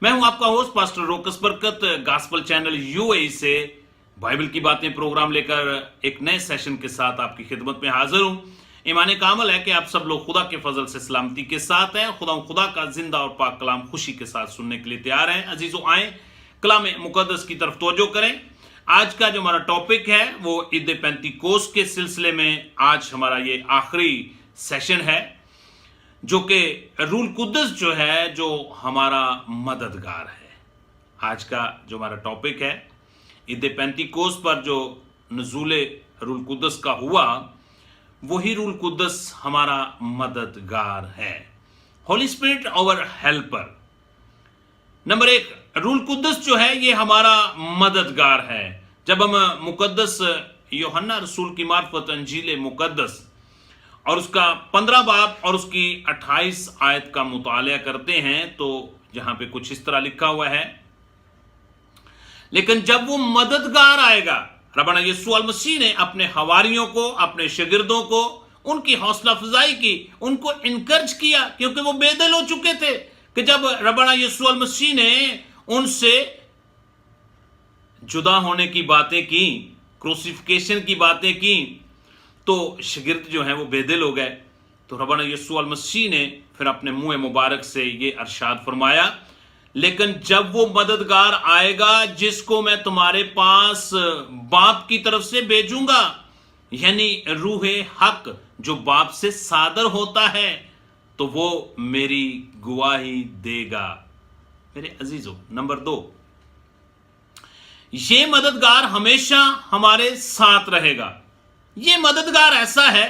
मैं हूं आपका होस्ट पास्टर रोकस बरकत, गॉस्पेल चैनल यूएई से बाइबल की बातें प्रोग्राम लेकर एक नए सेशन के साथ आपकी खिदमत में हाजिर हूं। ईमान कामल है कि आप सब लोग खुदा के फजल से सलामती के साथ हैं। खुदा का जिंदा और पाक कलाम खुशी के साथ सुनने के लिए तैयार हैं। अजीजों, आए कलाम मुकद्दस की तरफ तवज्जो करें। आज का जो हमारा टॉपिक है वो ईद पेंतीकोस्त के सिलसिले में आज हमारा ये आखिरी सेशन है, जो कि रूल कुद्दस जो है, जो हमारा मददगार है। आज का जो हमारा टॉपिक है ईद पेंतीकोस्त पर जो नज़ूल रूल कुद्दस का हुआ, वही रूल कुद्दस हमारा मददगार है। Holy Spirit our helper. Number एक, रूल कुद्दस जो है ये हमारा मददगार है। जब हम मुकद्दस यूहन्ना रसूल की मार्फत अंजील मुकद्दस और उसका 15 बाब और उसकी 28 आयत का मुताला करते हैं तो जहां पे कुछ इस तरह लिखा हुआ है, लेकिन जब वो मददगार आएगा, रब्बाना यीशु मसीह ने अपने हवारियों को, अपने शागिर्दों को, उनकी हौसला अफजाई की, उनको इनकरेज किया, क्योंकि वो बेदल हो चुके थे कि जब रब्बाना यीशु मसीह ने उनसे जुदा होने की बातें की, क्रूसिफिकेशन की बातें की, तो शागिर्द जो हैं वो बेदिल हो गए। तो रब्बाना यीशु मसीह ने फिर अपने मुंह मुबारक से ये अरशाद फरमाया, लेकिन जब वो मददगार आएगा जिसको मैं तुम्हारे पास बाप की तरफ से भेजूंगा, यानी रूह हक जो बाप से सादर होता है, तो वो मेरी गवाही देगा। मेरे अजीजों, नंबर 2, ये मददगार हमेशा हमारे साथ रहेगा। ये मददगार ऐसा है,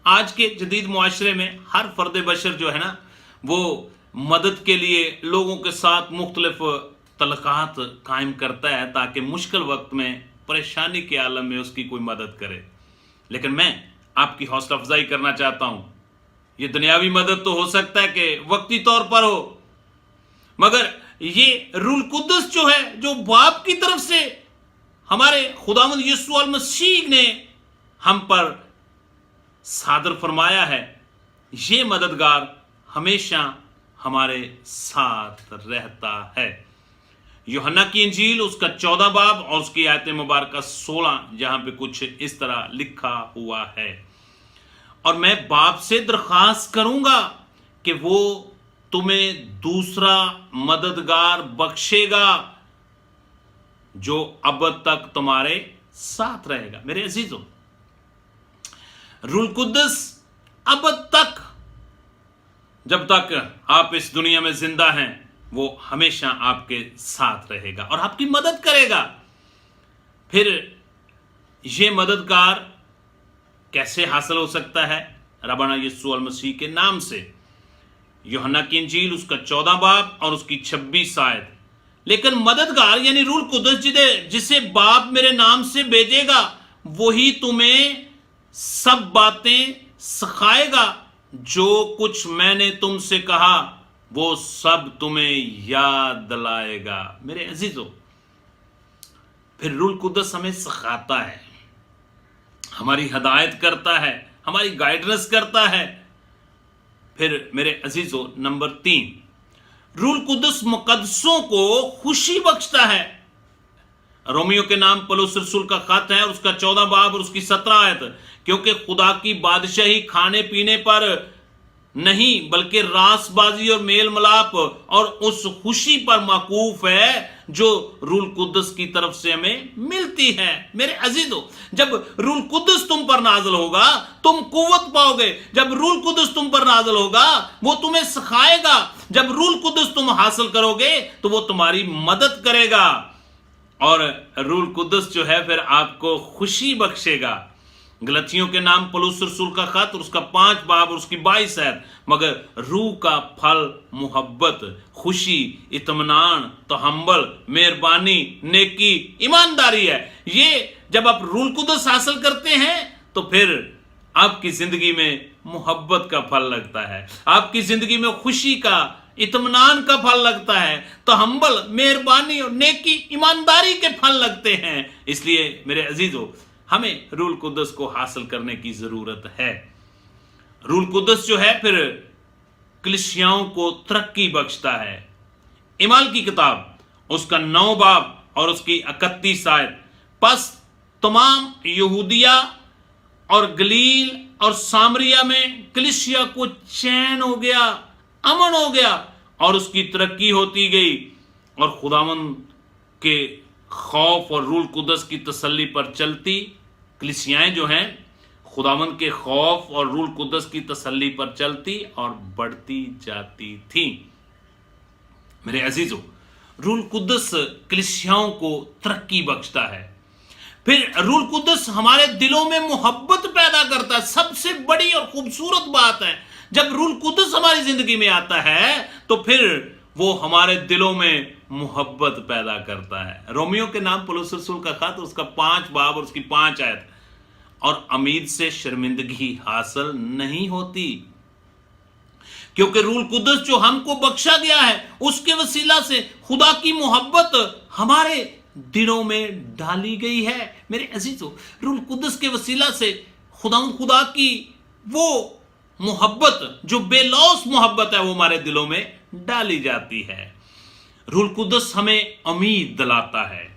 आज के जदीद मुआशरे में हर फर्द बशर जो है ना, वो मदद के लिए लोगों के साथ मुख्तलिफ तलकात कायम करता है ताकि मुश्किल वक्त में, परेशानी के आलम में उसकी कोई मदद करे। लेकिन मैं आपकी हौसला अफजाई करना चाहता हूं, ये दुनियावी मदद तो हो सकता है कि वक्ती तौर पर हो, मगर ये रूल कुद्दस जो है, जो बाप की तरफ से हमारे खुदावंद यीशु मसीह ने हम पर सादर फरमाया है, ये मददगार हमेशा हमारे साथ रहता है। यूहन्ना की इंजील उसका 14 बाब और उसकी आयत मुबारक 16, जहां पे कुछ इस तरह लिखा हुआ है, और मैं बाप से दरखास्त करूंगा कि वो तुम्हें दूसरा मददगार बख्शेगा जो अब तक तुम्हारे साथ रहेगा। मेरे अजीजों, रूल कुद्दस अब तक, जब तक आप इस दुनिया में जिंदा हैं, वो हमेशा आपके साथ रहेगा और आपकी मदद करेगा। फिर ये मददगार कैसे हासिल हो सकता है? रब्बाना यीशु मसीह के नाम से। यूहन्ना की इंजील उसका 14 बाब और उसकी 26 आयत। लेकिन मददगार यानी रूल कुद्दस जिसे बाप मेरे नाम से भेजेगा, वही तुम्हें सब बातें सिखाएगा, जो कुछ मैंने तुमसे कहा वो सब तुम्हें याद दिलाएगा। मेरे अजीजों, फिर रूल कुद्दस हमें सिखाता है, हमारी हदायत करता है, हमारी गाइडेंस करता है। फिर मेरे अजीजों, नंबर 3, रूल कुद्दस मुकद्दसों को खुशी बख्शता है। रोमियो के नाम पौलुस रसूल का खत है, उसका 14 बाब और उसकी 17 आयत। क्योंकि खुदा की बादशाही खाने पीने पर नहीं, बल्कि रासबाजी और मेल मिलाप और उस खुशी पर मौकूफ है जो रूल कुद्दस की तरफ से हमें मिलती है। मेरे अजीजों, जब रूल कुद्दस तुम पर नाज़िल होगा, तुम कुव्वत पाओगे। जब रूल कुद्दस तुम पर नाज़िल होगा, वो तुम्हें सिखाएगा। जब रूल कुद्दस तुम हासिल करोगे, तो वो तुम्हारी मदद करेगा, और रूल कुद्दस जो है फिर आपको खुशी बख्शेगा। गलतियों के नाम पौलुस रसूल का खत और उसका 5 बाब और उसकी 22 आयत। मगर रूह का फल मोहब्बत, खुशी, इत्मीनान, तहम्मुल, मेहरबानी, नेकी, ईमानदारी है। ये जब आप रूल कुद्दस हासिल करते हैं तो फिर आपकी जिंदगी में मोहब्बत का फल लगता है, आपकी जिंदगी में खुशी का, इत्मीनान का फल लगता है, तहम्मुल, मेहरबानी और नेकी, ईमानदारी के फल लगते हैं। इसलिए मेरे अजीजों, हमें रूल कुद्दस को हासिल करने की जरूरत है। रूल कुद्दस जो है फिर कलीसियाओं को तरक्की बख्शता है, اعمال کی کتاب اس کا 9 باب اور اس کی 31 آیت، پس تمام یہودیہ اور گلیل اور سامریہ میں کلیسیا کو چین ہو گیا، امن ہو گیا، اور اس کی ترقی ہوتی گئی، اور خداوند کے خوف اور روح القدس کی تسلی پر چلتی، کلیسیائیں جو ہیں خداوند کے خوف اور روح القدس کی تسلی پر چلتی اور بڑھتی جاتی تھی۔ میرے عزیزو، روح القدس کلیسیاؤں کو ترقی بخشتا ہے۔ پھر روح القدس ہمارے دلوں میں محبت پیدا کرتا ہے۔ سب سے بڑی اور خوبصورت بات ہے، جب روح القدس ہماری زندگی میں آتا ہے تو پھر وہ ہمارے دلوں میں محبت پیدا کرتا ہے۔ رومیو کے نام پولس رسول کا خط، اس کا 5 باب اور اس کی 5 آیت، اور امید سے شرمندگی حاصل نہیں ہوتی، کیونکہ روح القدس جو ہم کو بخشا گیا ہے اس کے وسیلہ سے خدا کی محبت ہمارے دلوں میں ڈالی گئی ہے۔ میرے عزیزو، روح القدس کے وسیلہ سے خدا کی وہ محبت جو بے لوث محبت ہے وہ ہمارے دلوں میں ڈالی جاتی ہے۔ روح القدس ہمیں امید دلاتا ہے۔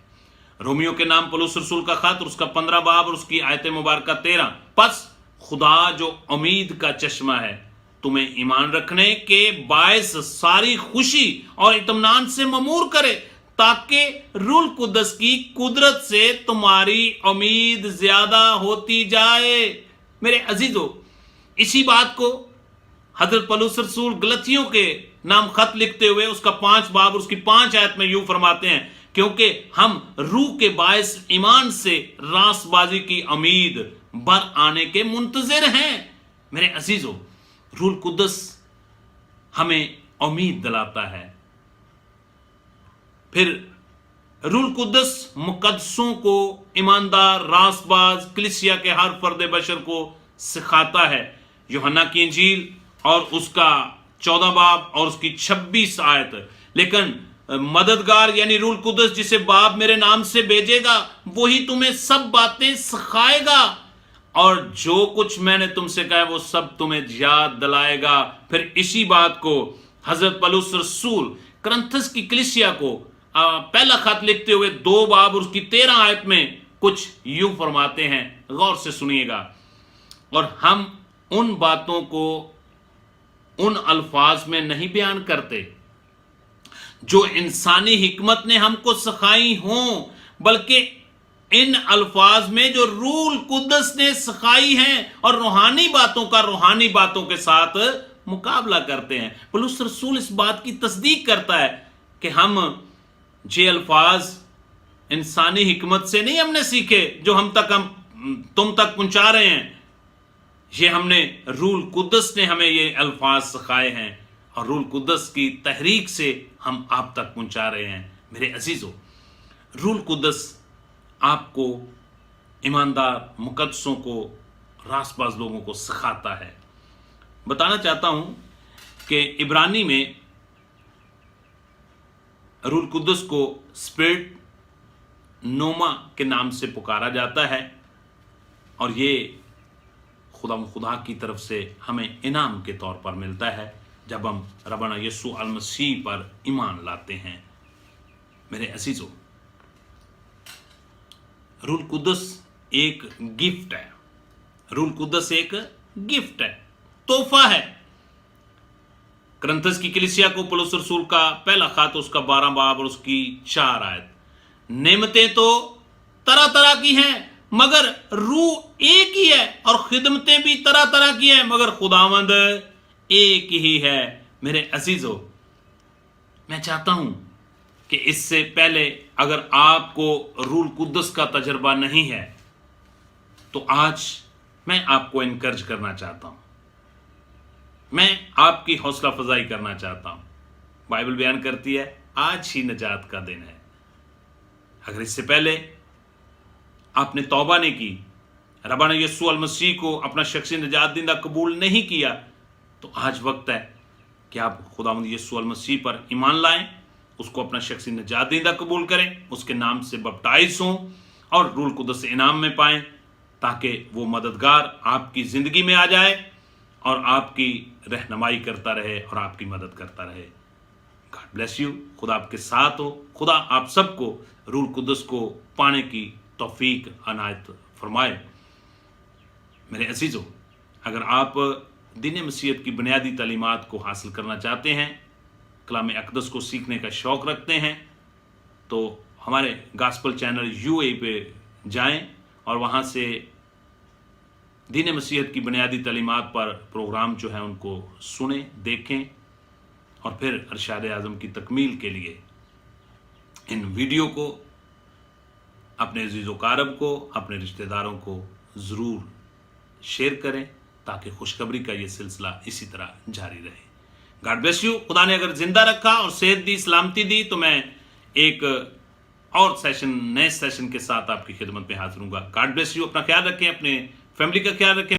رومیو کے نام پولس رسول کا خط اور اس کا 15 باب اور اس کی آیت مبارکہ 13، پس خدا جو امید کا چشمہ ہے تمہیں ایمان رکھنے کے باعث ساری خوشی اور اطمینان سے ممور کرے، تاکہ روح القدس کی قدرت سے تمہاری امید زیادہ ہوتی جائے۔ میرے عزیزو، اسی بات کو حضرت پولس رسول غلطیوں کے نام خط لکھتے ہوئے اس کا 5 باب اور اس کی 5 آیت میں یوں فرماتے ہیں، کیونکہ ہم روح کے باعث ایمان سے راست بازی کی امید بر آنے کے منتظر ہیں۔ میرے عزیزو، روح القدس ہمیں امید دلاتا ہے۔ پھر روح القدس مقدسوں کو، ایماندار راست باز کلیسیا کے ہر فرد بشر کو سکھاتا ہے۔ یوحنا کی انجیل اور اس کا 14 باب اور اس کی 26 آیت، لیکن مددگار یعنی روح القدس جسے باپ میرے نام سے بھیجے گا وہی تمہیں سب باتیں سکھائے گا، اور جو کچھ میں نے تم سے کہا وہ سب تمہیں یاد دلائے گا۔ پھر اسی بات کو حضرت پولس رسول کرنتھس کی کلیسیا کو پہلا خط لکھتے ہوئے 2 باب اور اس کی 13 آیت میں کچھ یوں فرماتے ہیں، غور سے سنیے گا۔ اور ہم ان باتوں کو ان الفاظ میں نہیں بیان کرتے جو انسانی حکمت نے ہم کو سکھائی ہوں، بلکہ ان الفاظ میں جو روح القدس نے سکھائی ہیں، اور روحانی باتوں کا روحانی باتوں کے ساتھ مقابلہ کرتے ہیں۔ پولس رسول اس بات کی تصدیق کرتا ہے کہ ہم یہ الفاظ انسانی حکمت سے نہیں ہم نے سیکھے جو ہم تم تک پہنچا رہے ہیں، یہ ہم نے روح القدس نے ہمیں یہ الفاظ سکھائے ہیں، اور روح القدس کی تحریک سے ہم آپ تک پہنچا رہے ہیں۔ میرے عزیزو، روح القدس آپ کو، ایماندار مقدسوں کو، راست باز لوگوں کو سکھاتا ہے۔ بتانا چاہتا ہوں کہ عبرانی میں روح القدس کو اسپرٹ نوما کے نام سے پکارا جاتا ہے، اور یہ خدا کی طرف سے ہمیں انعام کے طور پر ملتا ہے جب ہم ربنا یسوع المسیح پر ایمان لاتے ہیں۔ میرے عزیزو، روح القدس ایک گفٹ ہے۔ روح القدس ایک گفٹ ہے، تحفہ ہے۔ کرنتھس کی کلیسیا کو پولس رسول کا پہلا خط اس کا 12 باب اور اس کی 4 آیت، نعمتیں تو طرح طرح کی ہیں مگر روح ایک ہی ہے، اور خدمتیں بھی طرح طرح کی ہیں مگر خداوند ایک ہی ہے۔ میرے عزیزو، میں چاہتا ہوں کہ اس سے پہلے اگر آپ کو روح القدس کا تجربہ نہیں ہے تو آج میں آپ کو انکرج کرنا چاہتا ہوں، میں آپ کی حوصلہ افزائی کرنا چاہتا ہوں۔ بائبل بیان کرتی ہے آج ہی نجات کا دن ہے۔ اگر اس سے پہلے آپ نے توبہ نہیں کی، ربنا یسوع المسیح کو اپنا شخصی نجات دہندہ قبول نہیں کیا، تو آج وقت ہے کہ آپ خداوند یسوع المسیح پر ایمان لائیں، اس کو اپنا شخصی نجات دہندہ قبول کریں، اس کے نام سے بپٹائز ہوں اور روح القدس سے انعام میں پائیں، تاکہ وہ مددگار آپ کی زندگی میں آ جائے اور آپ کی رہنمائی کرتا رہے اور آپ کی مدد کرتا رہے۔ God bless you. खुदा आपके साथ हो. खुदा आप सबको रूह कुदस को पाने की तौफीक अनायत फरमाए. मेरे अजीजों, अगर आप दीन मसीहत की बुनियादी तालीमात को हासिल करना चाहते हैं, कलाम अक़दस को सीखने का शौक़ रखते हैं, तो हमारे गॉस्पेल चैनल UAE पे जाएं और वहाँ से दीन मसीहत की बुनियादी तालीमात पर प्रोग्राम जो है उनको सुने, देखें और फिर इरशाद आज़म की तकमील के लिए इन वीडियो को अपने अजीज़ व को, अपने रिश्तेदारों को ज़रूर शेयर करें ताकि खुशखबरी का ये सिलसिला इसी तरह जारी रहे. God bless you. खुदा ने अगर जिंदा रखा और सेहत दी, सलामती दी, तो मैं एक और नए सेशन के साथ आपकी खिदमत में हाजिर हूँगा. God bless you. अपना ख्याल रखें, अपने फैमिली का ख्याल रखें.